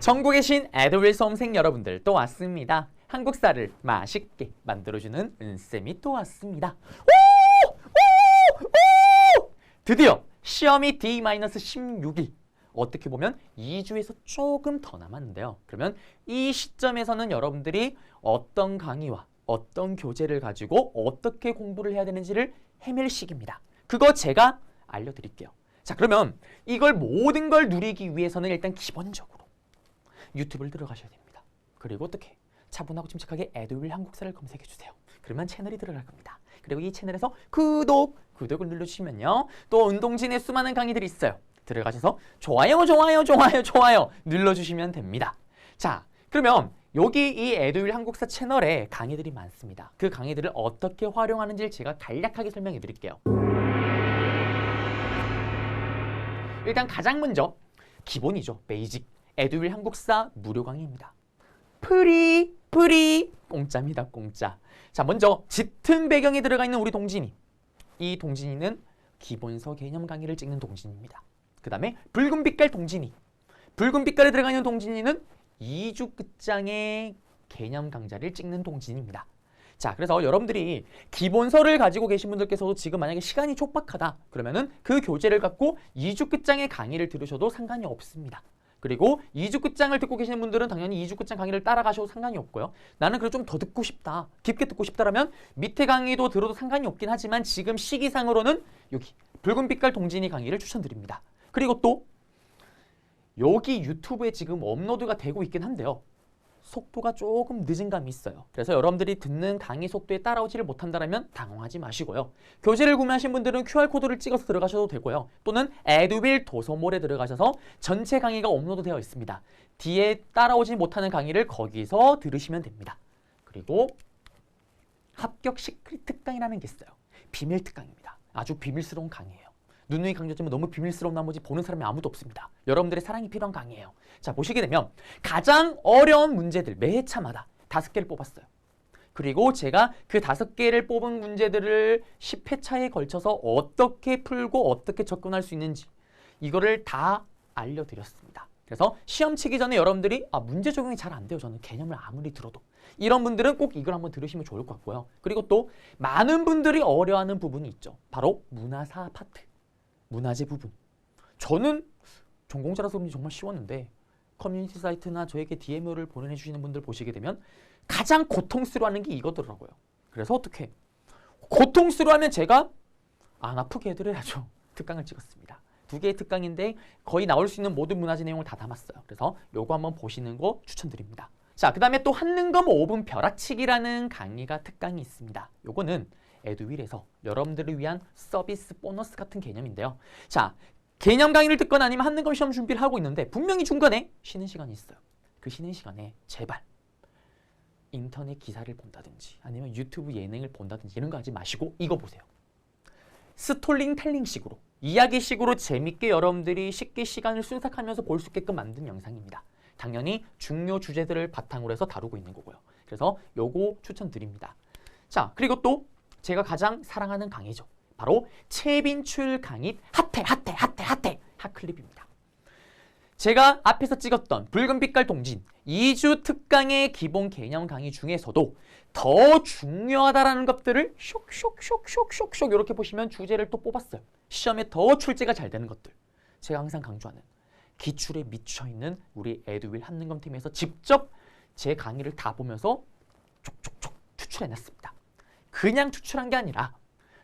전국에 계신 에듀윌 수험생 여러분들 또 왔습니다. 한국사를 맛있게 만들어주는 은쌤이 또 왔습니다. 드디어 시험이 D-16일. 어떻게 보면 2주에서 조금 더 남았는데요. 그러면 이 시점에서는 여러분들이 어떤 강의와 어떤 교재를 가지고 어떻게 공부를 해야 되는지를 헤맬 시기입니다. 그거 제가 알려드릴게요. 자, 그러면 이걸 모든 걸 누리기 위해서는 일단 기본적으로 유튜브를 들어가셔야 됩니다. 그리고 어떻게 차분하고 침착하게 에듀윌 한국사를 검색해 주세요. 그러면 채널이 들어갈 겁니다. 그리고 이 채널에서 구독을 눌러주시면요. 또 운동진의 수많은 강의들이 있어요. 들어가셔서 좋아요 눌러주시면 됩니다. 자, 그러면 여기 이 에듀윌 한국사 채널에 강의들이 많습니다. 그 강의들을 어떻게 활용하는지를 제가 간략하게 설명해 드릴게요. 일단 가장 먼저 기본이죠. 베이직 에듀윌 한국사 무료 강의입니다. 프리 공짜입니다. 공짜. 자, 먼저 짙은 배경에 들어가 있는 우리 동진이. 이 동진이는 기본서 개념 강의를 찍는 동진입니다. 그 다음에 붉은 빛깔 동진이. 붉은 빛깔에 들어가 있는 동진이는 2주 끝장의 개념 강좌를 찍는 동진입니다. 자, 그래서 여러분들이 기본서를 가지고 계신 분들께서도 지금 만약에 시간이 촉박하다 그러면은 그 교재를 갖고 2주 끝장의 강의를 들으셔도 상관이 없습니다. 그리고 2주 끝장을 듣고 계시는 분들은 당연히 2주 끝장 강의를 따라가셔도 상관이 없고요. 나는 그래도 좀 더 듣고 싶다, 깊게 듣고 싶다라면 밑에 강의도 들어도 상관이 없긴 하지만 지금 시기상으로는 여기 붉은 빛깔 동진이 강의를 추천드립니다. 그리고 또 여기 유튜브에 지금 업로드가 되고 있긴 한데요. 속도가 조금 늦은 감이 있어요. 그래서 여러분들이 듣는 강의 속도에 따라오지를 못한다면 당황하지 마시고요. 교재를 구매하신 분들은 QR코드를 찍어서 들어가셔도 되고요. 또는 에듀윌 도서몰에 들어가셔서 전체 강의가 업로드 되어 있습니다. 뒤에 따라오지 못하는 강의를 거기서 들으시면 됩니다. 그리고 합격 시크릿 특강이라는 게 있어요. 비밀 특강입니다. 아주 비밀스러운 강의예요. 누누이 강조지만 너무 비밀스러운 나머지 보는 사람이 아무도 없습니다. 여러분들의 사랑이 필요한 강의예요. 자, 보시게 되면 가장 어려운 문제들 매회차마다 5개를 뽑았어요. 그리고 제가 그 5개를 뽑은 문제들을 10회차에 걸쳐서 어떻게 풀고 어떻게 접근할 수 있는지 이거를 다 알려드렸습니다. 그래서 시험 치기 전에 여러분들이 문제 적용이 잘 안 돼요. 저는 개념을 아무리 들어도. 이런 분들은 꼭 이걸 한번 들으시면 좋을 것 같고요. 그리고 또 많은 분들이 어려워하는 부분이 있죠. 바로 문화사 파트. 문화재 부분. 저는 전공자라서 그런지 정말 쉬웠는데 커뮤니티 사이트나 저에게 DM을 보내주시는 분들 보시게 되면 가장 고통스러워하는 게 이거더라고요. 그래서 어떻게 고통스러워하면 제가 안 아프게 해드려야죠. 특강을 찍었습니다. 2개의 특강인데 거의 나올 수 있는 모든 문화재 내용을 다 담았어요. 그래서 요거 한번 보시는 거 추천드립니다. 자, 그 다음에 또 한능검 5분 벼락치기라는 강의가 특강이 있습니다. 요거는 에듀윌에서 여러분들을 위한 서비스 보너스 같은 개념인데요. 자, 개념 강의를 듣거나 아니면 한능검 시험 준비를 하고 있는데 분명히 중간에 쉬는 시간이 있어요. 그 쉬는 시간에 제발 인터넷 기사를 본다든지 아니면 유튜브 예능을 본다든지 이런 거 하지 마시고 이거 보세요. 스토리텔링식으로 이야기식으로 재밌게 여러분들이 쉽게 시간을 순삭하면서 볼 수 있게끔 만든 영상입니다. 당연히 중요 주제들을 바탕으로 해서 다루고 있는 거고요. 그래서 요거 추천드립니다. 자, 그리고 또 제가 가장 사랑하는 강의죠. 바로 최빈출 강의 핫클립입니다. 제가 앞에서 찍었던 붉은 빛깔 동진 2주 특강의 기본 개념 강의 중에서도 더 중요하다라는 것들을 쇽 이렇게 보시면 주제를 또 뽑았어요. 시험에 더 출제가 잘 되는 것들. 제가 항상 강조하는 기출에 미쳐있는 우리 에듀윌 한능검 팀에서 직접 제 강의를 다 보면서 촉촉촉 추출해냈습니다. 그냥 추출한 게 아니라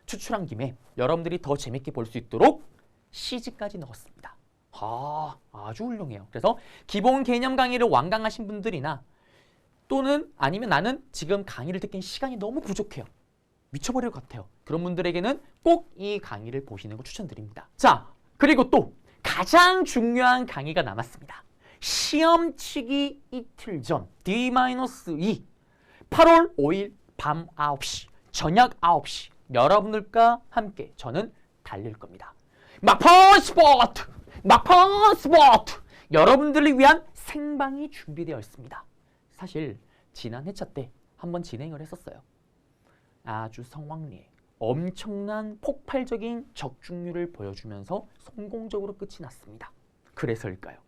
추출한 김에 여러분들이 더 재밌게 볼 수 있도록 CG까지 넣었습니다. 아주 훌륭해요. 그래서 기본 개념 강의를 완강하신 분들이나 또는 아니면 나는 지금 강의를 듣기엔 시간이 너무 부족해요. 미쳐버릴 것 같아요. 그런 분들에게는 꼭 이 강의를 보시는 거 추천드립니다. 자, 그리고 또 가장 중요한 강의가 남았습니다. 시험 치기 이틀 전 D-2 8월 5일 밤 9시 저녁 9시 여러분들과 함께 저는 달릴 겁니다. 막판 스포트! 여러분들을 위한 생방이 준비되어 있습니다. 사실 지난 회차 때 한번 진행을 했었어요. 아주 성황리에 엄청난 폭발적인 적중률을 보여주면서 성공적으로 끝이 났습니다. 그래서일까요?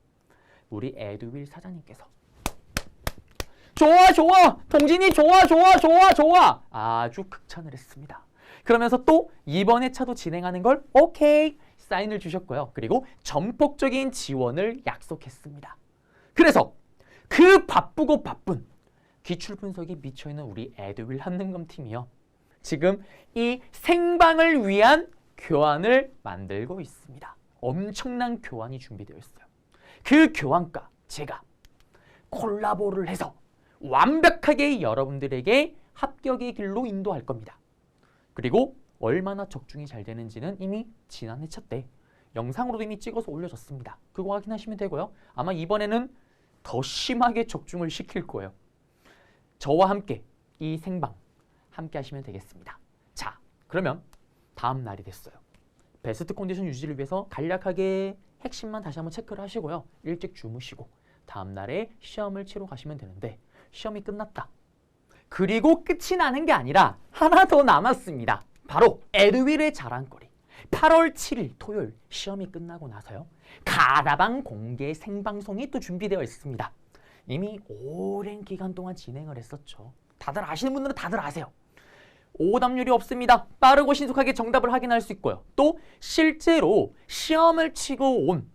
우리 에듀윌 사장님께서 좋아 좋아 동진이 좋아 좋아 좋아 좋아 아주 극찬을 했습니다. 그러면서 또 이번 회차도 진행하는 걸 오케이 사인을 주셨고요. 그리고 전폭적인 지원을 약속했습니다. 그래서 그 바쁘고 바쁜 기출 분석에 미쳐있는 우리 에듀윌 한능검 팀이요. 지금 이 생방을 위한 교환을 만들고 있습니다. 엄청난 교환이 준비되어 있어요. 그 교환과 제가 콜라보를 해서 완벽하게 여러분들에게 합격의 길로 인도할 겁니다. 그리고 얼마나 적중이 잘 되는지는 이미 지난 회차 때 영상으로도 이미 찍어서 올려졌습니다. 그거 확인하시면 되고요. 아마 이번에는 더 심하게 적중을 시킬 거예요. 저와 함께 이 생방 함께 하시면 되겠습니다. 자, 그러면 다음 날이 됐어요. 베스트 컨디션 유지를 위해서 간략하게 핵심만 다시 한번 체크를 하시고요. 일찍 주무시고 다음 날에 시험을 치러 가시면 되는데 시험이 끝났다. 그리고 끝이 나는 게 아니라 하나 더 남았습니다. 바로 에듀윌의 자랑거리. 8월 7일 토요일 시험이 끝나고 나서요. 가다방 공개 생방송이 또 준비되어 있습니다. 이미 오랜 기간 동안 진행을 했었죠. 다들 아시는 분들은 다들 아세요. 오답률이 없습니다. 빠르고 신속하게 정답을 확인할 수 있고요. 또 실제로 시험을 치고 온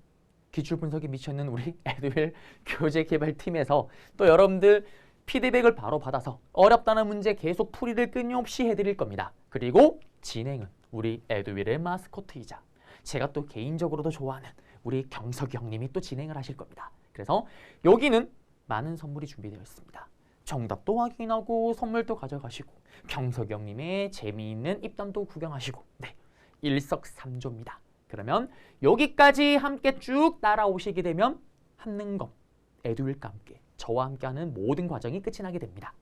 기출 분석에 미쳐있는 우리 에듀윌 교재 개발팀에서 또 여러분들 피드백을 바로 받아서 어렵다는 문제 계속 풀이를 끊임없이 해드릴 겁니다. 그리고 진행은 우리 에듀윌의 마스코트이자 제가 또 개인적으로도 좋아하는 우리 경석이 형님이 또 진행을 하실 겁니다. 그래서 여기는 많은 선물이 준비되어 있습니다. 정답도 확인하고 선물도 가져가시고 경석이 형님의 재미있는 입담도 구경하시고 네, 일석삼조입니다. 그러면 여기까지 함께 쭉 따라오시게 되면 한능검, 에듀윌과 함께 저와 함께하는 모든 과정이 끝이 나게 됩니다.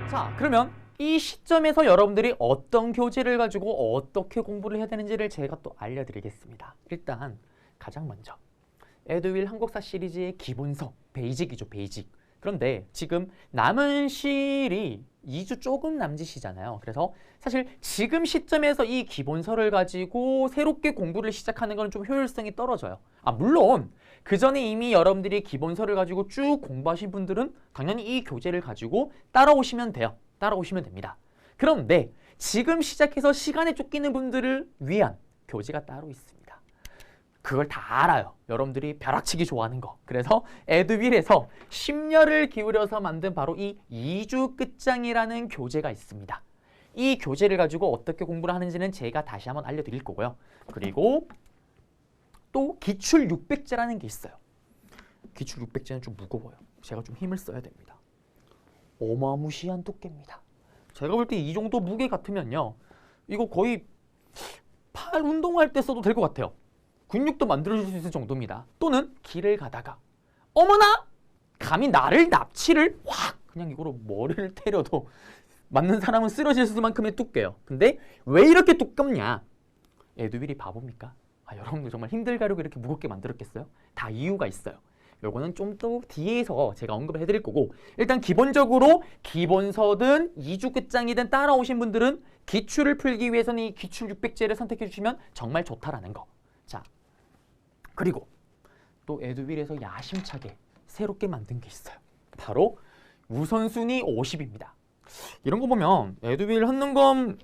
자, 그러면 이 시점에서 여러분들이 어떤 교재를 가지고 어떻게 공부를 해야 되는지를 제가 또 알려드리겠습니다. 일단 가장 먼저 에듀윌 한국사 시리즈의 기본서, 베이직이죠, 베이직. 그런데 지금 남은 시일이 2주 조금 남짓이잖아요. 그래서 사실 지금 시점에서 이 기본서를 가지고 새롭게 공부를 시작하는 건 좀 효율성이 떨어져요. 물론 그 전에 이미 여러분들이 기본서를 가지고 쭉 공부하신 분들은 당연히 이 교재를 가지고 따라오시면 돼요. 따라오시면 됩니다. 그런데 지금 시작해서 시간에 쫓기는 분들을 위한 교재가 따로 있습니다. 그걸 다 알아요. 여러분들이 벼락치기 좋아하는 거. 그래서 에듀윌에서 심려를 기울여서 만든 바로 이 2주 끝장이라는 교재가 있습니다. 이 교재를 가지고 어떻게 공부를 하는지는 제가 다시 한번 알려드릴 거고요. 그리고 또 기출 600제라는 게 있어요. 기출 600제는 좀 무거워요. 제가 좀 힘을 써야 됩니다. 어마무시한 두께입니다. 제가 볼 때 이 정도 무게 같으면요. 이거 거의 팔 운동할 때 써도 될 것 같아요. 근육도 만들어줄 수 있을 정도입니다. 또는 길을 가다가 어머나! 감히 나를 납치를 확 그냥 이거로 머리를 때려도 맞는 사람은 쓰러질 수만큼의 두께요. 근데 왜 이렇게 두껍냐? 에듀윌이 바보입니까? 여러분들 정말 힘들 가려고 이렇게 무겁게 만들었겠어요? 다 이유가 있어요. 요거는 좀 더 뒤에서 제가 언급을 해드릴 거고 일단 기본적으로 기본서든 2주 끝장이든 따라오신 분들은 기출을 풀기 위해서는 이 기출 600제를 선택해 주시면 정말 좋다라는 거. 자, 그리고 또 에듀윌에서 야심차게 새롭게 만든 게 있어요. 바로 우선순위 50입니다. 이런 거 보면 에듀윌 한능검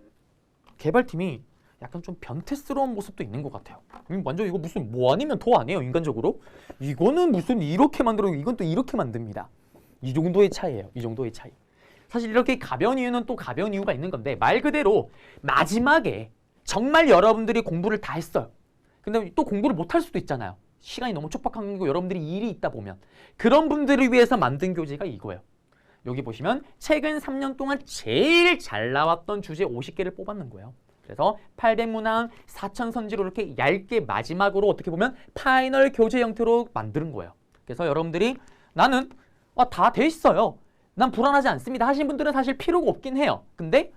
개발팀이 약간 좀 변태스러운 모습도 있는 것 같아요. 완전 이거 무슨 뭐 아니면 도 아니에요, 인간적으로. 이거는 무슨 이렇게 만들어, 이건 또 이렇게 만듭니다. 이 정도의 차이예요. 이 정도의 차이. 사실 이렇게 가벼운 이유는 또 가벼운 이유가 있는 건데 말 그대로 마지막에 정말 여러분들이 공부를 다 했어요. 근데 또 공부를 못 할 수도 있잖아요. 시간이 너무 촉박한 거고 여러분들이 일이 있다 보면 그런 분들을 위해서 만든 교재가 이거예요. 여기 보시면 최근 3년 동안 제일 잘 나왔던 주제 50개를 뽑았는 거예요. 그래서 800문항, 4000선지로 이렇게 얇게 마지막으로 어떻게 보면 파이널 교재 형태로 만드는 거예요. 그래서 여러분들이 나는 다 돼 있어요. 난 불안하지 않습니다. 하신 분들은 사실 필요가 없긴 해요. 근데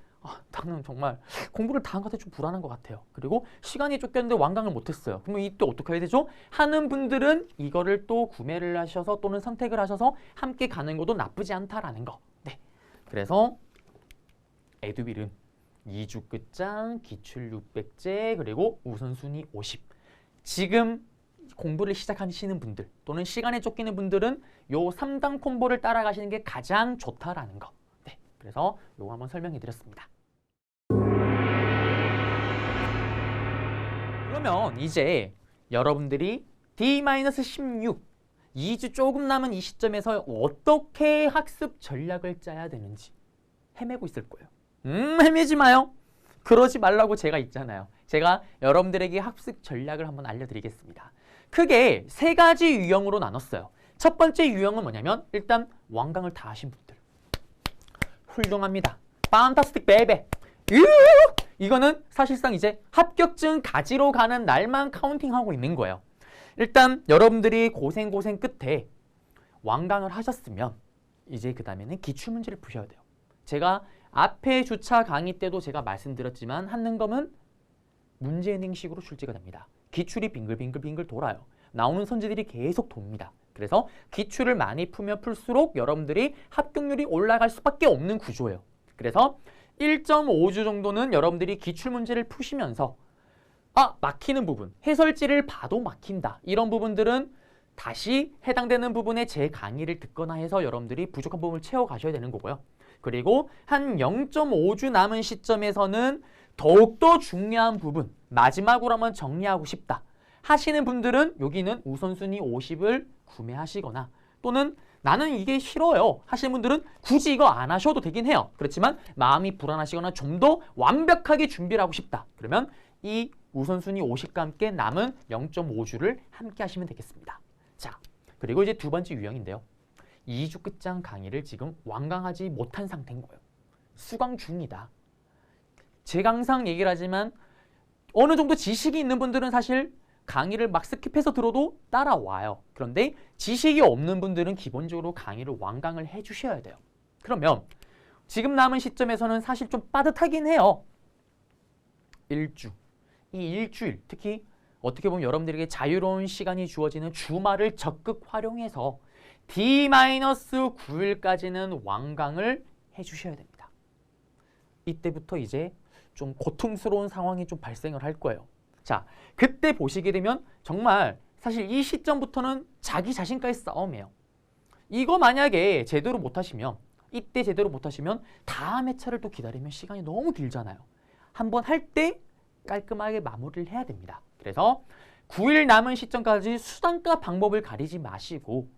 나는 정말 공부를 다 한 것 같아 좀 불안한 것 같아요. 그리고 시간이 쫓겼는데 완강을 못했어요. 그러면 이때 어떻게 해야 되죠? 하는 분들은 이거를 또 구매를 하셔서 또는 선택을 하셔서 함께 가는 것도 나쁘지 않다라는 거. 네. 그래서 에듀윌은 2주 끝장, 기출 600제, 그리고 우선순위 50. 지금 공부를 시작하시는 분들 또는 시간에 쫓기는 분들은 요 3단 콤보를 따라가시는 게 가장 좋다라는 거. 네, 그래서 요거 한번 설명해 드렸습니다. 그러면 이제 여러분들이 D-16 2주 조금 남은 이 시점에서 어떻게 학습 전략을 짜야 되는지 헤매고 있을 거예요. 헤매지 마요. 그러지 말라고 제가 있잖아요. 제가 여러분들에게 학습 전략을 한번 알려드리겠습니다. 크게 3가지 유형으로 나눴어요. 첫 번째 유형은 뭐냐면 일단 완강을 다 하신 분들. 훌륭합니다. 판타스틱 베베. 이거는 사실상 이제 합격증 가지러 가는 날만 카운팅하고 있는 거예요. 일단 여러분들이 고생 끝에 완강을 하셨으면 이제 그 다음에는 기출문제를 푸셔야 돼요. 제가 앞에 주차 강의 때도 제가 말씀드렸지만 한능검은 문제행식으로 출제가 됩니다. 기출이 빙글빙글 돌아요. 나오는 선지들이 계속 돕니다. 그래서 기출을 많이 풀면 풀수록 여러분들이 합격률이 올라갈 수밖에 없는 구조예요. 그래서 1.5주 정도는 여러분들이 기출문제를 푸시면서 막히는 부분, 해설지를 봐도 막힌다. 이런 부분들은 다시 해당되는 부분에 제 강의를 듣거나 해서 여러분들이 부족한 부분을 채워가셔야 되는 거고요. 그리고 한 0.5주 남은 시점에서는 더욱더 중요한 부분, 마지막으로 한번 정리하고 싶다 하시는 분들은 여기는 우선순위 50을 구매하시거나 또는 나는 이게 싫어요 하시는 분들은 굳이 이거 안 하셔도 되긴 해요. 그렇지만 마음이 불안하시거나 좀 더 완벽하게 준비를 하고 싶다. 그러면 이 우선순위 50과 함께 남은 0.5주를 함께 하시면 되겠습니다. 자, 그리고 이제 두 번째 유형인데요. 2주 끝장 강의를 지금 완강하지 못한 상태인 거예요. 수강 중이다. 제가 항상 얘기를 하지만 어느 정도 지식이 있는 분들은 사실 강의를 막 스킵해서 들어도 따라와요. 그런데 지식이 없는 분들은 기본적으로 강의를 완강을 해주셔야 돼요. 그러면 지금 남은 시점에서는 사실 좀 빠듯하긴 해요. 1주. 이 일주일, 특히 어떻게 보면 여러분들에게 자유로운 시간이 주어지는 주말을 적극 활용해서 D-9일까지는 완강을 해주셔야 됩니다. 이때부터 이제 좀 고통스러운 상황이 좀 발생을 할 거예요. 자, 그때 보시게 되면 정말 사실 이 시점부터는 자기 자신과의 싸움이에요. 이거 만약에 제대로 못하시면 이때 제대로 못하시면 다음 회차를 또 기다리면 시간이 너무 길잖아요. 한번 할 때 깔끔하게 마무리를 해야 됩니다. 그래서 9일 남은 시점까지 수단과 방법을 가리지 마시고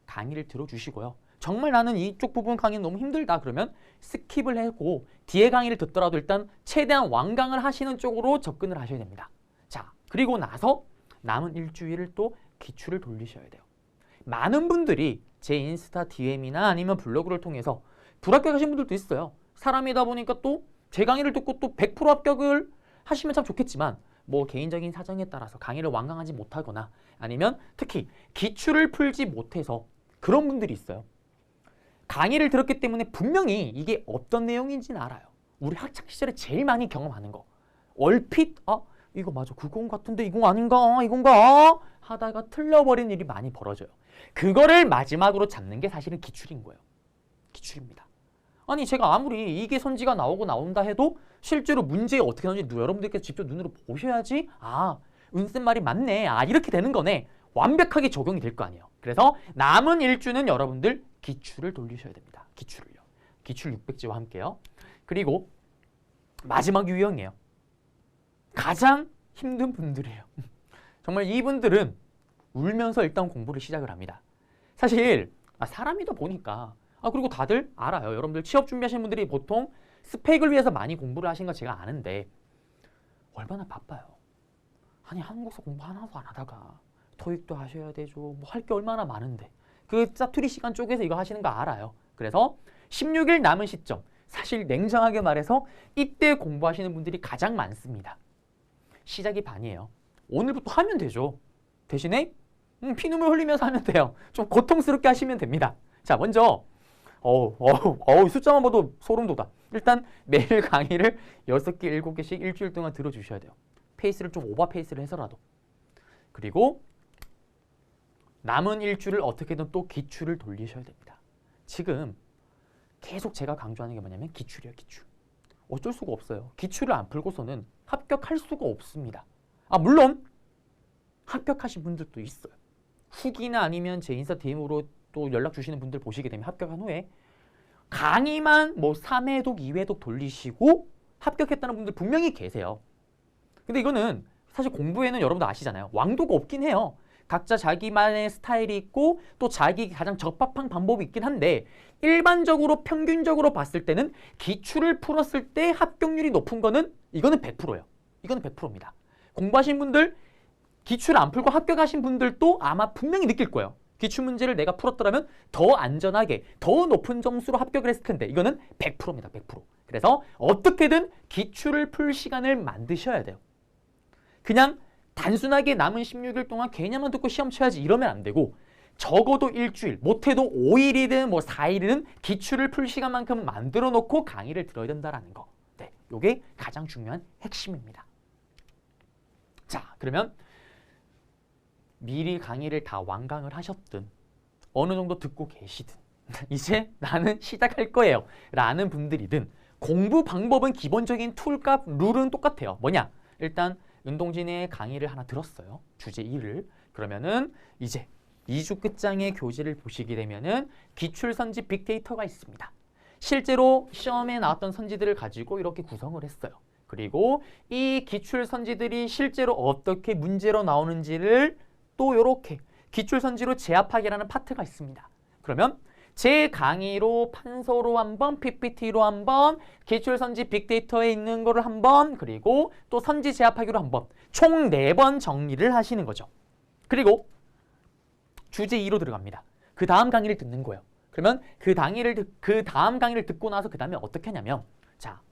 강의를 들어주시고요. 정말 나는 이쪽 부분 강의는 너무 힘들다 그러면 스킵을 하고 뒤에 강의를 듣더라도 일단 최대한 완강을 하시는 쪽으로 접근을 하셔야 됩니다. 자, 그리고 나서 남은 일주일을 또 기출을 돌리셔야 돼요. 많은 분들이 제 인스타 DM이나 아니면 블로그를 통해서 불합격하신 분들도 있어요. 사람이다 보니까 또 제 강의를 듣고 또 100% 합격을 하시면 참 좋겠지만 뭐 개인적인 사정에 따라서 강의를 완강하지 못하거나 아니면 특히 기출을 풀지 못해서 그런 분들이 있어요. 강의를 들었기 때문에 분명히 이게 어떤 내용인지는 알아요. 우리 학창시절에 제일 많이 경험하는 거. 얼핏 이거 맞아 그건 같은데 이건 아닌가 이건가 하다가 틀려버리는 일이 많이 벌어져요. 그거를 마지막으로 잡는 게 사실은 기출인 거예요. 기출입니다. 아니 제가 아무리 이게 선지가 나온다 해도 실제로 문제 어떻게 나오는지 여러분들께서 직접 눈으로 보셔야지 은쌤 말이 맞네 이렇게 되는 거네 완벽하게 적용이 될 거 아니에요. 그래서 남은 일주는 여러분들 기출을 돌리셔야 됩니다. 기출을요. 기출 600지와 함께요. 그리고 마지막 유형이에요. 가장 힘든 분들이에요. 정말 이분들은 울면서 일단 공부를 시작을 합니다. 사실 사람이다 보니까 그리고 다들 알아요. 여러분들 취업 준비하시는 분들이 보통 스펙을 위해서 많이 공부를 하신 거 제가 아는데 얼마나 바빠요. 아니 한국사 공부 하나도 안 하다가 토익도 하셔야 되죠. 뭐 할 게 얼마나 많은데 그 짜투리 시간 쪼개서 이거 하시는 거 알아요. 그래서 16일 남은 시점 사실 냉정하게 말해서 이때 공부하시는 분들이 가장 많습니다. 시작이 반이에요. 오늘부터 하면 되죠. 대신에 피눈물 흘리면서 하면 돼요. 좀 고통스럽게 하시면 됩니다. 자, 먼저 숫자만 봐도 소름 돋아. 일단 매일 강의를 6개, 7개씩 일주일 동안 들어주셔야 돼요. 페이스를 좀 오버 페이스를 해서라도. 그리고 남은 일주를 어떻게든 또 기출을 돌리셔야 됩니다. 지금 계속 제가 강조하는 게 뭐냐면 기출이에요. 기출. 어쩔 수가 없어요. 기출을 안 풀고서는 합격할 수가 없습니다. 물론 합격하신 분들도 있어요. 후기나 아니면 제 인스타 DM으로 또 연락 주시는 분들 보시게 되면 합격한 후에 강의만 뭐 3회독, 2회독 돌리시고 합격했다는 분들 분명히 계세요. 근데 이거는 사실 공부에는 여러분도 아시잖아요. 왕도가 없긴 해요. 각자 자기만의 스타일이 있고 또 자기 가장 적합한 방법이 있긴 한데 일반적으로 평균적으로 봤을 때는 기출을 풀었을 때 합격률이 높은 거는 이거는 100%예요. 이거는 100%입니다. 공부하신 분들 기출 안 풀고 합격하신 분들도 아마 분명히 느낄 거예요. 기출 문제를 내가 풀었더라면 더 안전하게 더 높은 점수로 합격을 했을 텐데 이거는 100%입니다. 100%. 그래서 어떻게든 기출을 풀 시간을 만드셔야 돼요. 그냥 단순하게 남은 16일 동안 개념만 듣고 시험 쳐야지 이러면 안 되고 적어도 일주일, 못해도 5일이든 뭐 4일이든 기출을 풀 시간만큼 만들어 놓고 강의를 들어야 된다는 거. 네, 이게 가장 중요한 핵심입니다. 자, 그러면 미리 강의를 다 완강을 하셨든 어느 정도 듣고 계시든 이제 나는 시작할 거예요 라는 분들이든 공부 방법은 기본적인 툴과 룰은 똑같아요. 뭐냐? 일단 운동진의 강의를 하나 들었어요. 주제 1을. 그러면은 이제 2주 끝장의 교재를 보시게 되면은 기출선지 빅데이터가 있습니다. 실제로 시험에 나왔던 선지들을 가지고 이렇게 구성을 했어요. 그리고 이 기출선지들이 실제로 어떻게 문제로 나오는지를 또 이렇게 기출선지로 재합하기라는 파트가 있습니다. 그러면 제 강의로 판서로 한번, PPT로 한번, 기출선지 빅데이터에 있는 거를 한번, 그리고 또 선지 재합하기로 한번 총 4번 정리를 하시는 거죠. 그리고 주제 2로 들어갑니다. 그 다음 강의를 듣는 거예요. 그러면 그 다음 강의를 듣고 나서 그 다음에 어떻게 하냐면 자,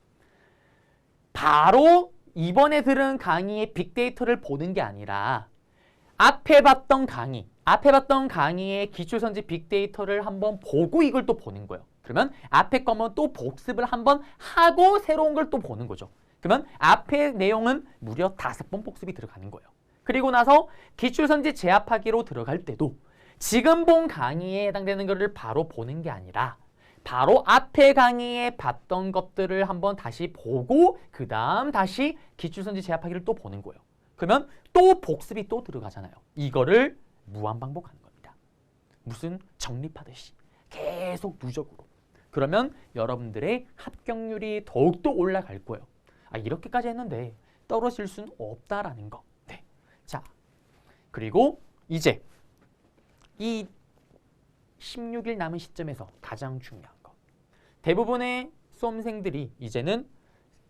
바로 이번에 들은 강의의 빅데이터를 보는 게 아니라 앞에 봤던 강의의 기출선지 빅데이터를 한번 보고 이걸 또 보는 거예요. 그러면 앞에 거면 또 복습을 한번 하고 새로운 걸 또 보는 거죠. 그러면 앞에 내용은 무려 5번 복습이 들어가는 거예요. 그리고 나서 기출선지 재합하기로 들어갈 때도 지금 본 강의에 해당되는 것을 바로 보는 게 아니라 바로 앞에 강의에 봤던 것들을 한번 다시 보고 그 다음 다시 기출선지 재합하기를 또 보는 거예요. 그러면 또 복습이 또 들어가잖아요. 이거를 무한반복하는 겁니다. 무슨 정립하듯이 계속 누적으로. 그러면 여러분들의 합격률이 더욱더 올라갈 거예요. 아, 이렇게까지 했는데 떨어질 수는 없다라는 거. 네. 자, 그리고 이제 이 16일 남은 시점에서 가장 중요한 거. 대부분의 수험생들이 이제는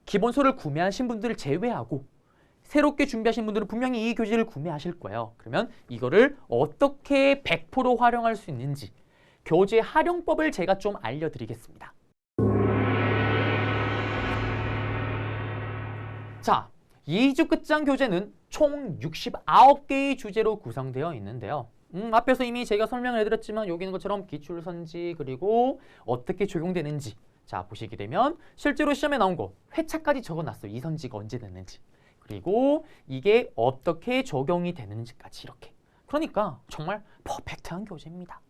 기본서를 구매하신 분들을 제외하고 새롭게 준비하신 분들은 분명히 이 교재를 구매하실 거예요. 그러면 이거를 어떻게 100% 활용할 수 있는지 교재 활용법을 제가 좀 알려드리겠습니다. 자, 2주 끝장 교재는 총 69개의 주제로 구성되어 있는데요. 앞에서 이미 제가 설명을 해드렸지만 여기 있는 것처럼 기출선지 그리고 어떻게 적용되는지 자 보시게 되면 실제로 시험에 나온 거 회차까지 적어놨어요. 이 선지가 언제 됐는지. 그리고 이게 어떻게 적용이 되는지까지 이렇게. 그러니까 정말 퍼펙트한 교재입니다.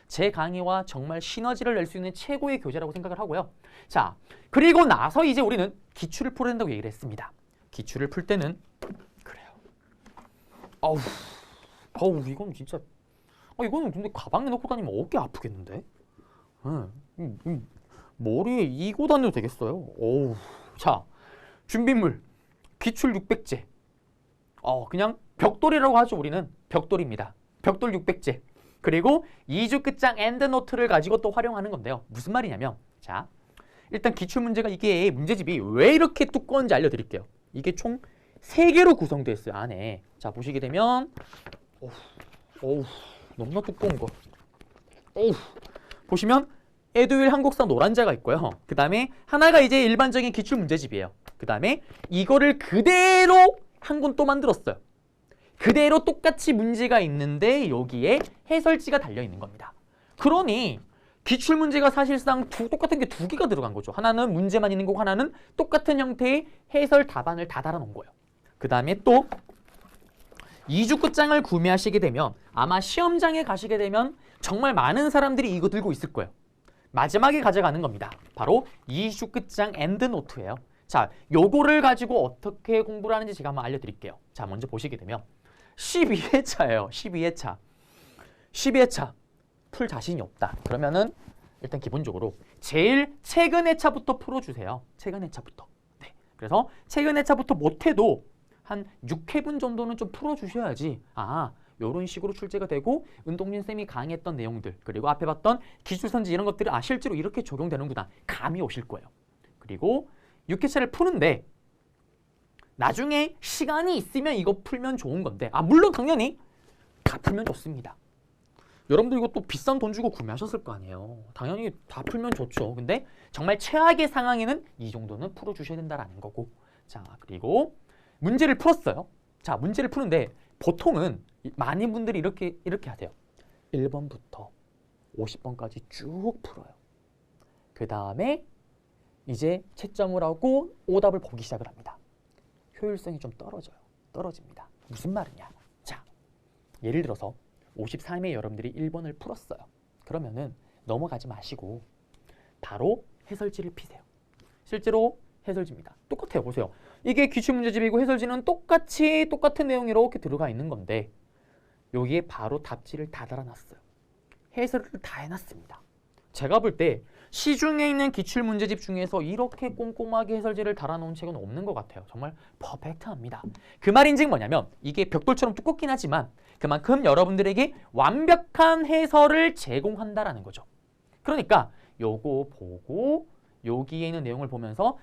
제 강의와 정말 시너지를 낼 수 있는 최고의 교재라고 생각을 하고요. 자, 그리고 나서 이제 우리는 기출을 풀어야 된다고 얘기를 했습니다. 기출을 풀 때는 그래요. 이건 진짜 이거는 근데 가방에 넣고 다니면 어깨 아프겠는데? 머리에 이고 다녀도 되겠어요? 자, 준비물 기출 600제. 그냥 벽돌이라고 하죠. 우리는 벽돌입니다. 벽돌 600제. 그리고 2주 끝장 엔드노트를 가지고 또 활용하는 건데요. 무슨 말이냐면 자, 일단 기출문제가 이게 문제집이 왜 이렇게 두꺼운지 알려드릴게요. 이게 총 3개로 구성되어 있어요. 안에. 자, 보시게 되면 너무나 두꺼운 거. 보시면 에듀윌 한국사 노란자가 있고요. 그 다음에 하나가 이제 일반적인 기출문제집이에요. 그 다음에 이거를 그대로 한 권 또 만들었어요. 그대로 똑같이 문제가 있는데 여기에 해설지가 달려있는 겁니다. 그러니 기출문제가 사실상 똑같은 게 2개가 들어간 거죠. 하나는 문제만 있는 거고 하나는 똑같은 형태의 해설 답안을 다 달아놓은 거예요. 그 다음에 또 2주 끝장을 구매하시게 되면 아마 시험장에 가시게 되면 정말 많은 사람들이 이거 들고 있을 거예요. 마지막에 가져가는 겁니다. 바로 2주 끝장 엔드노트예요. 자, 요거를 가지고 어떻게 공부를 하는지 제가 한번 알려드릴게요. 자, 먼저 보시게 되면 12회차예요. 12회차. 12회차. 풀 자신이 없다. 그러면은 일단 기본적으로 제일 최근 회차부터 풀어주세요. 최근 회차부터. 네. 그래서 최근 회차부터 못해도 한 6회분 정도는 좀 풀어주셔야지 요런 식으로 출제가 되고 은동진 쌤이 강의했던 내용들 그리고 앞에 봤던 기출선지 이런 것들이 실제로 이렇게 적용되는구나 감이 오실 거예요. 그리고 6회차를 푸는데 나중에 시간이 있으면 이거 풀면 좋은 건데 물론 당연히 다 풀면 좋습니다. 여러분들 이거 또 비싼 돈 주고 구매하셨을 거 아니에요. 당연히 다 풀면 좋죠. 근데 정말 최악의 상황에는 이 정도는 풀어주셔야 된다라는 거고. 자, 그리고 문제를 풀었어요. 자, 문제를 푸는데 보통은 많은 분들이 이렇게 하세요. 1번부터 50번까지 쭉 풀어요. 그 다음에 이제 채점을 하고 오답을 보기 시작을 합니다. 효율성이 좀 떨어집니다. 무슨 말이냐? 자, 예를 들어서 53회 여러분들이 1번을 풀었어요. 그러면은 넘어가지 마시고 바로 해설지를 피세요. 실제로 해설지입니다. 똑같아요. 보세요. 이게 기출문제집이고 해설지는 똑같은 내용이 이렇게 들어가 있는 건데 여기에 바로 답지를 다 달아놨어요. 해설을 다 해놨습니다. 제가 볼 때 시중에 있는 기출문제집 중에서 이렇게 꼼꼼하게 해설지를 달아놓은 책은 없는 것 같아요. 정말 퍼펙트합니다. 그 말인즉 뭐냐면 이게 벽돌처럼 두껍긴 하지만 그만큼 여러분들에게 완벽한 해설을 제공한다라는 거죠. 그러니까 요거 보고 여기에 있는 내용을 보면서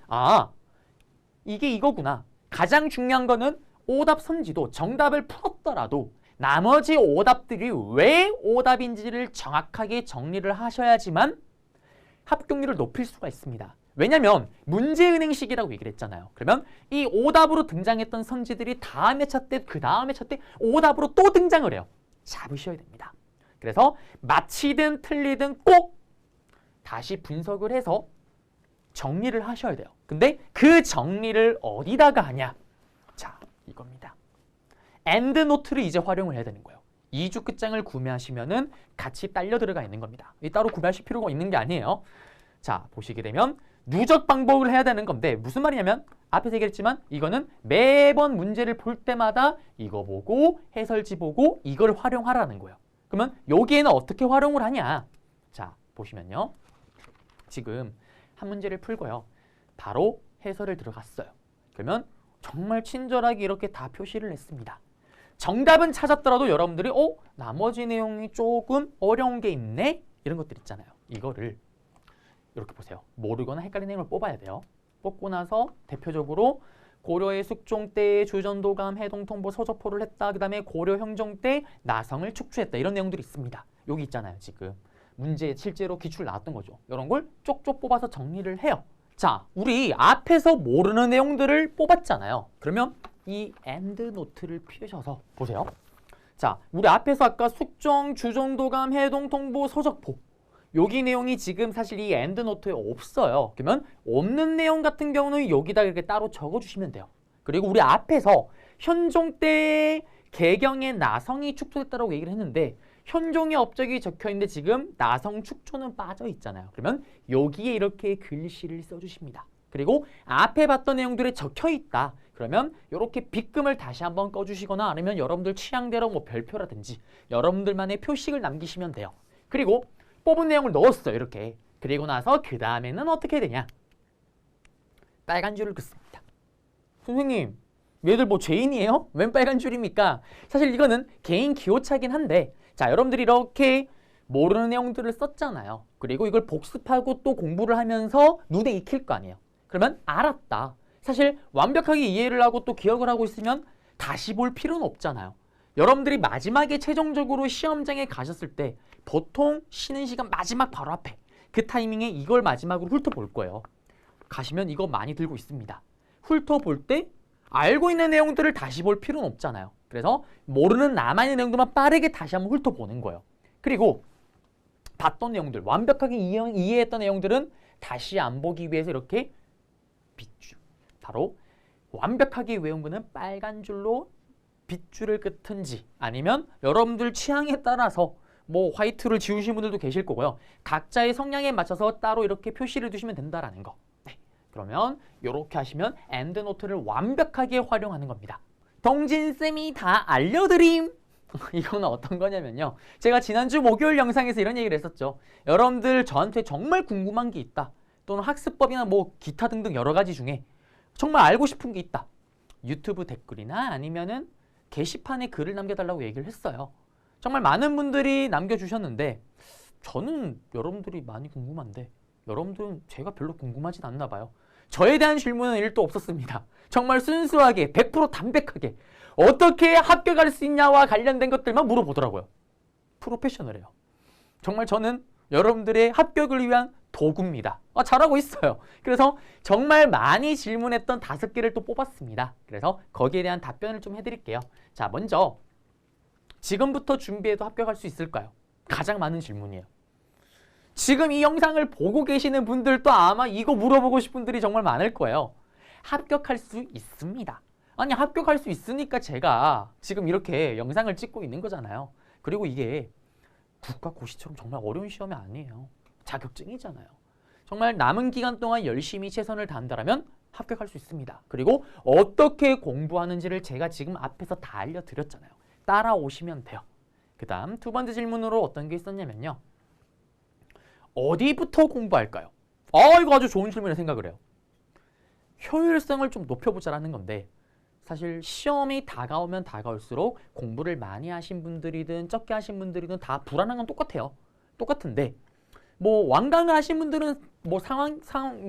이게 이거구나. 가장 중요한 거는 오답 선지도 정답을 풀었더라도 나머지 오답들이 왜 오답인지를 정확하게 정리를 하셔야지만 합격률을 높일 수가 있습니다. 왜냐면 문제은행식이라고 얘기를 했잖아요. 그러면 이 오답으로 등장했던 선지들이 다음 회차 때 그 다음 회차 때 오답으로 또 등장을 해요. 잡으셔야 됩니다. 그래서 맞히든 틀리든 꼭 다시 분석을 해서 정리를 하셔야 돼요. 근데 그 정리를 어디다가 하냐? 자, 이겁니다. 엔드노트를 이제 활용을 해야 되는 거예요. 2주 끝장을 구매하시면은 같이 딸려 들어가 있는 겁니다. 따로 구매하실 필요가 있는 게 아니에요. 자, 보시게 되면 누적 방법을 해야 되는 건데 무슨 말이냐면 앞에서 얘기했지만 이거는 매번 문제를 볼 때마다 이거 보고 해설지 보고 이걸 활용하라는 거예요. 그러면 여기에는 어떻게 활용을 하냐? 자, 보시면요. 지금 한 문제를 풀고요. 바로 해설을 들어갔어요. 그러면 정말 친절하게 이렇게 다 표시를 했습니다. 정답은 찾았더라도 여러분들이 나머지 내용이 조금 어려운 게 있네? 이런 것들 있잖아요. 이거를 이렇게 보세요. 모르거나 헷갈리는 내용을 뽑아야 돼요. 뽑고 나서 대표적으로 고려의 숙종 때 주전도감 해동통보 서적포를 했다. 그 다음에 고려 형종 때 나성을 축출했다. 이런 내용들이 있습니다. 여기 있잖아요. 지금 문제에 실제로 기출 나왔던 거죠. 이런 걸 쪽쪽 뽑아서 정리를 해요. 자, 우리 앞에서 모르는 내용들을 뽑았잖아요. 그러면 이 엔드노트를 피우셔서 보세요. 자, 우리 앞에서 아까 숙종, 주정도감, 해동통보, 서적포 여기 내용이 지금 사실 이 엔드노트에 없어요. 그러면 없는 내용 같은 경우는 여기다 이렇게 따로 적어주시면 돼요. 그리고 우리 앞에서 현종 때 개경에 나성이 축소됐다고 얘기를 했는데 현종의 업적이 적혀있는데 지금 나성 축조는 빠져 있잖아요. 그러면 여기에 이렇게 글씨를 써주십니다. 그리고 앞에 봤던 내용들이 적혀있다. 그러면 이렇게 빗금을 다시 한번 꺼주시거나 아니면 여러분들 취향대로 뭐 별표라든지 여러분들만의 표식을 남기시면 돼요. 그리고 뽑은 내용을 넣었어요. 이렇게. 그리고 나서 그 다음에는 어떻게 되냐? 빨간 줄을 긋습니다. 선생님, 얘들 뭐 죄인이에요? 웬 빨간 줄입니까? 사실 이거는 개인 기호차긴 한데 자, 여러분들이 이렇게 모르는 내용들을 썼잖아요. 그리고 이걸 복습하고 또 공부를 하면서 눈에 익힐 거 아니에요. 그러면 알았다. 사실 완벽하게 이해를 하고 또 기억을 하고 있으면 다시 볼 필요는 없잖아요. 여러분들이 마지막에 최종적으로 시험장에 가셨을 때 보통 쉬는 시간 마지막 바로 앞에 그 타이밍에 이걸 마지막으로 훑어볼 거예요. 가시면 이거 많이 들고 있습니다. 훑어볼 때 알고 있는 내용들을 다시 볼 필요는 없잖아요. 그래서 모르는 남아있는 내용들만 빠르게 다시 한번 훑어보는 거예요. 그리고 봤던 내용들, 완벽하게 이해했던 내용들은 다시 안 보기 위해서 이렇게 빗줄, 바로 완벽하게 외운 거는 빨간 줄로 빗줄을 긋든지 아니면 여러분들 취향에 따라서 뭐 화이트를 지우신 분들도 계실 거고요. 각자의 성향에 맞춰서 따로 이렇게 표시를 두시면 된다라는 거. 네. 그러면 이렇게 하시면 엔드노트를 완벽하게 활용하는 겁니다. 동진쌤이 다 알려드림. 이거는 어떤 거냐면요. 제가 지난주 목요일 영상에서 이런 얘기를 했었죠. 여러분들 저한테 정말 궁금한 게 있다. 또는 학습법이나 뭐 기타 등등 여러 가지 중에 정말 알고 싶은 게 있다. 유튜브 댓글이나 아니면은 게시판에 글을 남겨달라고 얘기를 했어요. 정말 많은 분들이 남겨주셨는데 저는 여러분들이 많이 궁금한데 여러분들은 제가 별로 궁금하진 않나 봐요. 저에 대한 질문은 1도 없었습니다. 정말 순수하게 100% 담백하게 어떻게 합격할 수 있냐와 관련된 것들만 물어보더라고요. 프로페셔널해요. 정말 저는 여러분들의 합격을 위한 도구입니다. 잘하고 있어요. 그래서 정말 많이 질문했던 5개를 또 뽑았습니다. 그래서 거기에 대한 답변을 좀 해드릴게요. 자, 먼저 지금부터 준비해도 합격할 수 있을까요? 가장 많은 질문이에요. 지금 이 영상을 보고 계시는 분들도 아마 이거 물어보고 싶은 분들이 정말 많을 거예요. 합격할 수 있습니다. 아니, 합격할 수 있으니까 제가 지금 이렇게 영상을 찍고 있는 거잖아요. 그리고 이게 국가고시처럼 정말 어려운 시험이 아니에요. 자격증이잖아요. 정말 남은 기간 동안 열심히 최선을 다한다면 합격할 수 있습니다. 그리고 어떻게 공부하는지를 제가 지금 앞에서 다 알려드렸잖아요. 따라오시면 돼요. 그 다음 2번째 질문으로 어떤 게 있었냐면요. 어디부터 공부할까요? 이거 아주 좋은 질문을 생각을 해요. 효율성을 좀 높여보자라는 건데 사실 시험이 다가오면 다가올수록 공부를 많이 하신 분들이든 적게 하신 분들이든 다 불안한 건 똑같아요. 똑같은데 뭐 완강을 하신 분들은 뭐 상황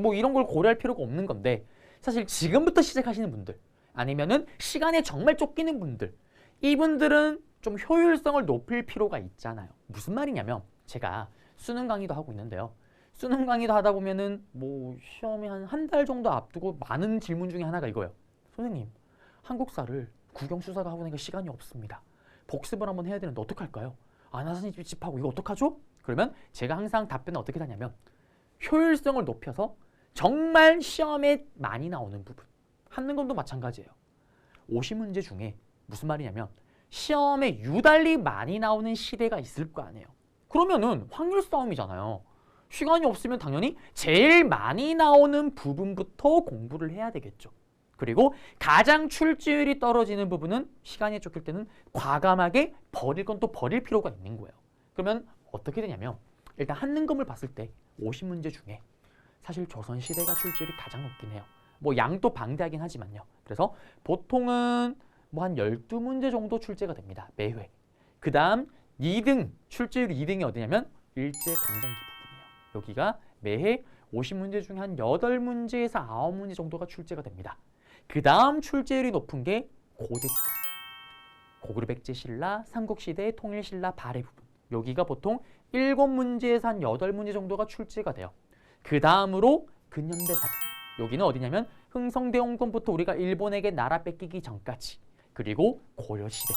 뭐 이런 걸 고려할 필요가 없는 건데 사실 지금부터 시작하시는 분들 아니면은 시간에 정말 쫓기는 분들 이분들은 좀 효율성을 높일 필요가 있잖아요. 무슨 말이냐면 제가 수능 강의도 하고 있는데요. 수능 강의도 하다 보면은 뭐 시험이 한 달 정도 앞두고 많은 질문 중에 하나가 이거예요. 선생님, 한국사를 국영수사가 하고 나니까 시간이 없습니다. 복습을 한번 해야 되는데 어떡할까요? 아나선생님 찝찝하고 이거 어떡하죠? 그러면 제가 항상 답변은 어떻게 하냐면 효율성을 높여서 정말 시험에 많이 나오는 부분 한능검도 마찬가지예요. 50문제 중에 무슨 말이냐면 시험에 유달리 많이 나오는 시대가 있을 거 아니에요. 그러면은 확률 싸움이잖아요. 시간이 없으면 당연히 제일 많이 나오는 부분부터 공부를 해야 되겠죠. 그리고 가장 출제율이 떨어지는 부분은 시간이 쫓길 때는 과감하게 버릴 건 또 버릴 필요가 있는 거예요. 그러면 어떻게 되냐면 일단 한능검을 봤을 때 50문제 중에 사실 조선시대가 출제율이 가장 높긴 해요. 뭐 양도 방대하긴 하지만요. 그래서 보통은 뭐 한 12문제 정도 출제가 됩니다. 매회. 그 다음 2등, 출제율 2등이 어디냐면 일제강점기 부분이에요. 여기가 매해 50문제 중에 한 8문제에서 9문제 정도가 출제가 됩니다. 그 다음 출제율이 높은 게 고대 부분. 고구려 백제 신라, 삼국시대, 통일신라, 발해 부분. 여기가 보통 7문제에서 한 8문제 정도가 출제가 돼요. 그 다음으로 근현대사 부분. 여기는 어디냐면 흥성대원군부터 우리가 일본에게 나라 뺏기기 전까지. 그리고 고려시대.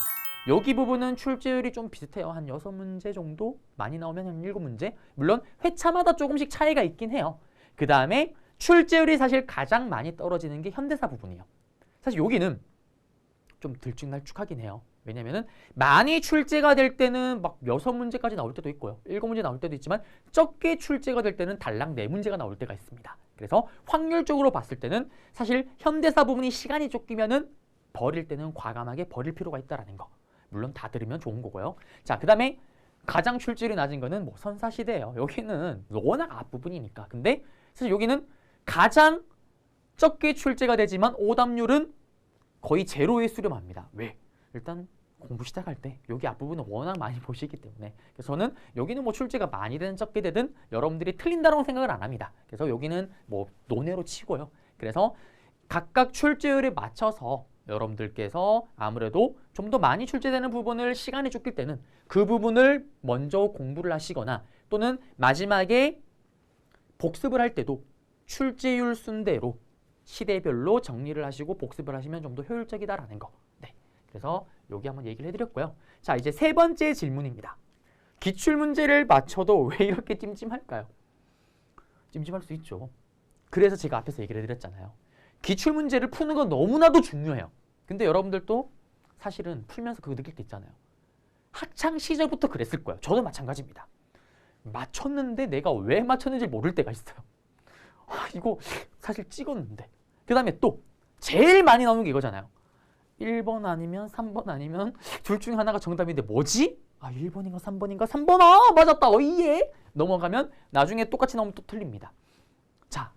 여기 부분은 출제율이 좀 비슷해요. 한 6문제 정도? 많이 나오면 한 7문제? 물론 회차마다 조금씩 차이가 있긴 해요. 그 다음에 출제율이 사실 가장 많이 떨어지는 게 현대사 부분이에요. 사실 여기는 좀 들쭉날쭉하긴 해요. 왜냐면은 많이 출제가 될 때는 막 6문제까지 나올 때도 있고요. 7문제 나올 때도 있지만 적게 출제가 될 때는 달랑 4문제가 나올 때가 있습니다. 그래서 확률적으로 봤을 때는 사실 현대사 부분이 시간이 쫓기면은 버릴 때는 과감하게 버릴 필요가 있다라는 거. 물론 다 들으면 좋은 거고요. 자, 그 다음에 가장 출제율이 낮은 거는 뭐 선사시대예요. 여기는 워낙 앞부분이니까. 근데 사실 여기는 가장 적게 출제가 되지만 오답률은 거의 제로에 수렴합니다. 왜? 일단 공부 시작할 때 여기 앞부분은 워낙 많이 보시기 때문에 그래서 저는 여기는 뭐 출제가 많이 되든 적게 되든 여러분들이 틀린다라고 생각을 안 합니다. 그래서 여기는 뭐 논외로 치고요. 그래서 각각 출제율에 맞춰서 여러분들께서 아무래도 좀 더 많이 출제되는 부분을 시간이 쫓길 때는 그 부분을 먼저 공부를 하시거나 또는 마지막에 복습을 할 때도 출제율 순대로 시대별로 정리를 하시고 복습을 하시면 좀 더 효율적이다라는 거. 네. 그래서 여기 한번 얘기를 해드렸고요. 자, 이제 3번째 질문입니다. 기출문제를 맞춰도 왜 이렇게 찜찜할까요? 찜찜할 수 있죠. 그래서 제가 앞에서 얘기를 해드렸잖아요. 기출문제를 푸는 건 너무나도 중요해요. 근데 여러분들도 사실은 풀면서 그거 느낄 때 있잖아요. 학창 시절부터 그랬을 거예요. 저도 마찬가지입니다. 맞췄는데 내가 왜 맞췄는지 모를 때가 있어요. 이거 사실 찍었는데. 그 다음에 또 제일 많이 나오는 게 이거잖아요. 1번 아니면 3번 아니면 둘 중에 하나가 정답인데 뭐지? 아 1번인가 3번인가? 3번 아 맞았다 어이예 넘어가면 나중에 똑같이 나오면 또 틀립니다. 자,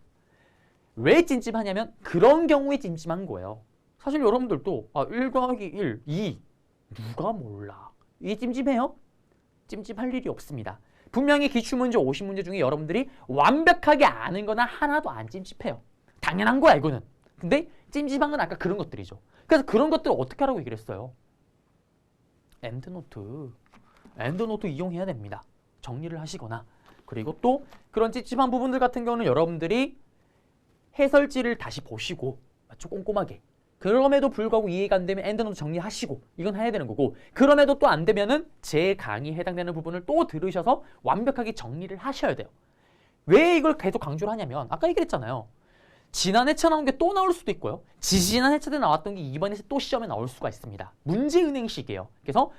왜 찜찜하냐면 그런 경우에 찜찜한 거예요. 사실 여러분들도 1 더하기 1, 2 누가 몰라. 이게 찜찜해요? 찜찜할 일이 없습니다. 분명히 기출문제 50문제 중에 여러분들이 완벽하게 아는 거나 하나도 안 찜찜해요. 당연한 거야 이거는. 근데 찜찜한 건 아까 그런 것들이죠. 그래서 그런 것들을 어떻게 하라고 얘기를 했어요? 엔드노트 이용해야 됩니다. 정리를 하시거나 그리고 또 그런 찝찝한 부분들 같은 경우는 여러분들이 해설지를 다시 보시고 맞죠? 꼼꼼하게 그럼에도 불구하고 이해가 안 되면 엔드노트 정리하시고 이건 해야 되는 거고 그럼에도 또 안 되면은 제 강의에 해당되는 부분을 또 들으셔서 완벽하게 정리를 하셔야 돼요. 왜 이걸 계속 강조를 하냐면 아까 얘기했잖아요. 지난 회차 나온 게 또 나올 수도 있고요. 지지난 회차 때 나왔던 게 이번 회차 또 시험에 나올 수가 있습니다. 문제은행식이에요. 그래서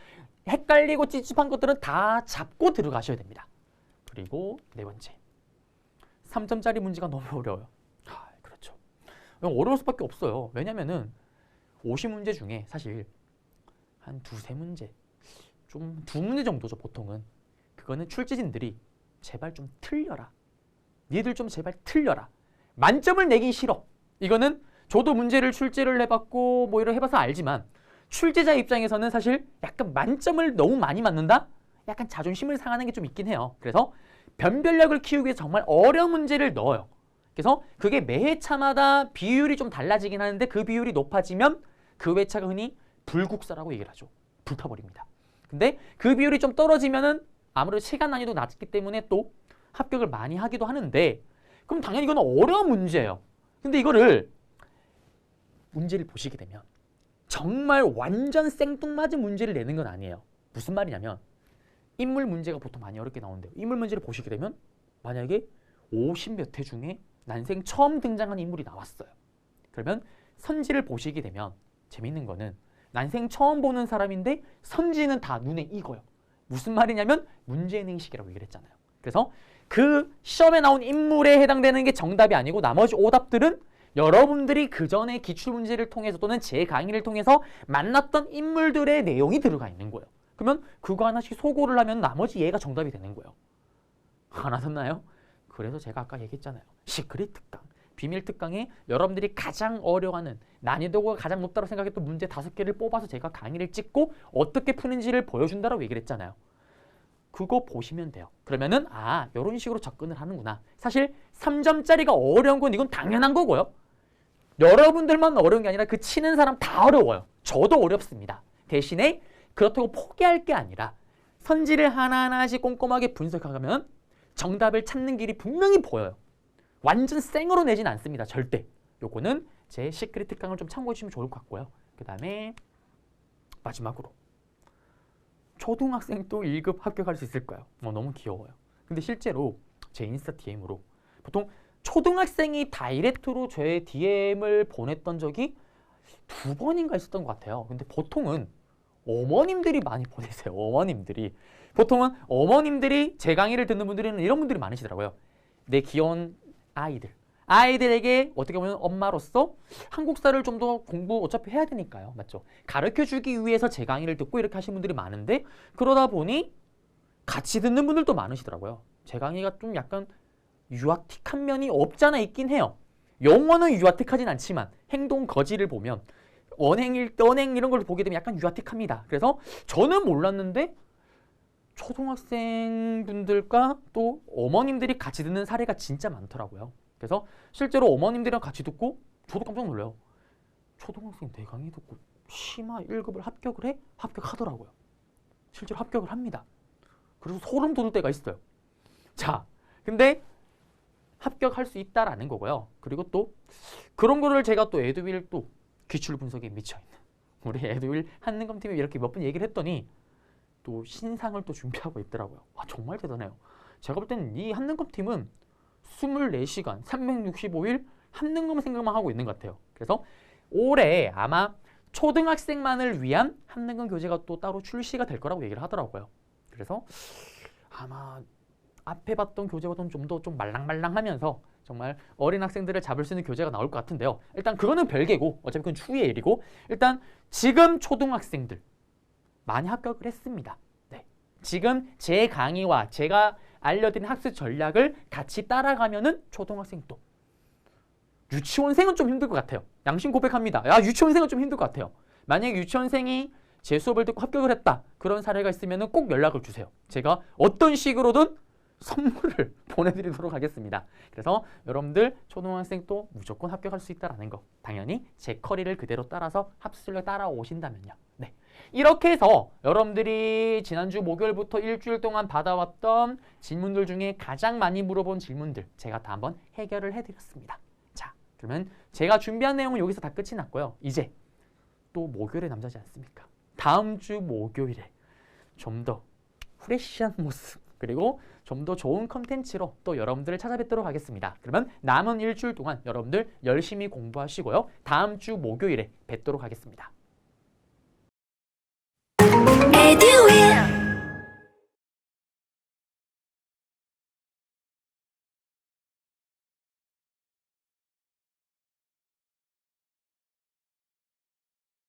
헷갈리고 찝찝한 것들은 다 잡고 들어가셔야 됩니다. 그리고 네 번째 3점짜리 문제가 너무 어려워요. 그렇죠. 어려울 수밖에 없어요. 왜냐면은 50문제 중에 사실 한 두세 문제 좀 두 문제 정도죠 보통은. 그거는 출제진들이 제발 좀 틀려라. 니들 좀 제발 틀려라. 만점을 내기 싫어. 이거는 저도 문제를 출제를 해봤고 뭐 이런 해봐서 알지만 출제자 입장에서는 사실 약간 만점을 너무 많이 맞는다? 약간 자존심을 상하는 게 좀 있긴 해요. 그래서 변별력을 키우기 위해서 정말 어려운 문제를 넣어요. 그래서 그게 매 회차마다 비율이 좀 달라지긴 하는데 그 비율이 높아지면 그 회차가 흔히 불국사라고 얘기를 하죠. 불타버립니다. 근데 그 비율이 좀 떨어지면은 아무래도 시간 난이도 낮기 때문에 또 합격을 많이 하기도 하는데 그럼 당연히 이건 어려운 문제예요. 근데 이거를 문제를 보시게 되면 정말 완전 생뚱맞은 문제를 내는 건 아니에요. 무슨 말이냐면 인물 문제가 보통 많이 어렵게 나오는데요. 인물 문제를 보시게 되면 만약에 50몇 회 중에 난생 처음 등장한 인물이 나왔어요. 그러면 선지를 보시게 되면 재밌는 거는 난생 처음 보는 사람인데 선지는 다 눈에 익어요. 무슨 말이냐면 문제은행식이라고 얘기를 했잖아요. 그래서 그 시험에 나온 인물에 해당되는 게 정답이 아니고 나머지 오답들은 여러분들이 그 전에 기출문제를 통해서 또는 제 강의를 통해서 만났던 인물들의 내용이 들어가 있는 거예요. 그러면 그거 하나씩 소고를 하면 나머지 얘가 정답이 되는 거예요. 알아듣나요? 그래서 제가 아까 얘기했잖아요. 시크릿 특강, 비밀 특강에 여러분들이 가장 어려워하는 난이도가 가장 높다고 생각했던 문제 5개를 뽑아서 제가 강의를 찍고 어떻게 푸는지를 보여준다고 얘기를 했잖아요. 그거 보시면 돼요. 그러면은 이런 식으로 접근을 하는구나. 사실 3점짜리가 어려운 건 이건 당연한 거고요. 여러분들만 어려운 게 아니라 그 치는 사람 다 어려워요. 저도 어렵습니다. 대신에 그렇다고 포기할 게 아니라 선지를 하나하나씩 꼼꼼하게 분석하면 정답을 찾는 길이 분명히 보여요. 완전 생으로 내진 않습니다. 절대. 요거는 제 시크릿 특강을 좀 참고해 주시면 좋을 것 같고요. 그 다음에 마지막으로 초등학생도 1급 합격할 수 있을까요? 너무 귀여워요. 근데 실제로 제 인스타 DM으로 보통 초등학생이 다이렉트로 제 DM을 보냈던 적이 2번인가 있었던 것 같아요. 근데 보통은 어머님들이 많이 보내세요. 어머님들이. 보통은 어머님들이 제 강의를 듣는 분들은 이런 분들이 많으시더라고요. 내 귀여운 아이들에게 어떻게 보면 엄마로서 한국사를 좀 더 공부 어차피 해야 되니까요. 맞죠? 가르쳐주기 위해서 제 강의를 듣고 이렇게 하시는 분들이 많은데 그러다 보니 같이 듣는 분들도 많으시더라고요. 제 강의가 좀 약간 유아틱한 면이 없잖아 있긴 해요. 영어는 유아틱하진 않지만 행동 거지를 보면 언행 이런 걸 보게 되면 약간 유아틱합니다. 그래서 저는 몰랐는데 초등학생분들과 또 어머님들이 같이 듣는 사례가 진짜 많더라고요. 그래서 실제로 어머님들이랑 같이 듣고 저도 깜짝 놀라요. 초등학생 내 강의 듣고 심화 1급을 합격을 해? 합격하더라고요. 실제로 합격을 합니다. 그래서 소름 돋을 때가 있어요. 자, 근데 합격할 수 있다라는 거고요. 그리고 또 그런 거를 제가 또 에듀윌 또 기출 분석에 미쳐있는 우리 에듀윌 한능검팀이 이렇게 몇 번 얘기를 했더니 또 신상을 또 준비하고 있더라고요. 와, 정말 대단해요. 제가 볼 때는 이 한능검팀은 24시간 365일 한능검 생각만 하고 있는 것 같아요. 그래서 올해 아마 초등학생만을 위한 한능검 교재가 또 따로 출시가 될 거라고 얘기를 하더라고요. 그래서 아마 앞에 봤던 교재보다는 좀 더 좀 말랑말랑하면서 정말 어린 학생들을 잡을 수 있는 교재가 나올 것 같은데요. 일단 그거는 별개고 어차피 그건 추후의 일이고 일단 지금 초등학생들 많이 합격을 했습니다. 네. 지금 제 강의와 제가 알려드린 학습 전략을 같이 따라가면은 초등학생도 유치원생은 좀 힘들 것 같아요. 양심 고백합니다. 야, 유치원생은 좀 힘들 것 같아요. 만약에 유치원생이 제 수업을 듣고 합격을 했다. 그런 사례가 있으면 꼭 연락을 주세요. 제가 어떤 식으로든 선물을 보내드리도록 하겠습니다. 그래서 여러분들 초등학생도 무조건 합격할 수 있다는 거 당연히 제 커리를 그대로 따라서 합술을 따라오신다면요. 네. 이렇게 해서 여러분들이 지난주 목요일부터 일주일 동안 받아왔던 질문들 중에 가장 많이 물어본 질문들 제가 다 한번 해결을 해드렸습니다. 자, 그러면 제가 준비한 내용은 여기서 다 끝이 났고요. 이제 또 목요일에 남자지 않습니까? 다음 주 목요일에 좀 더 프레시한 모습 그리고 좀 더 좋은 컨텐츠로 또 여러분들을 찾아뵙도록 하겠습니다. 그러면 남은 일주일 동안 여러분들 열심히 공부하시고요. 다음 주 목요일에 뵙도록 하겠습니다.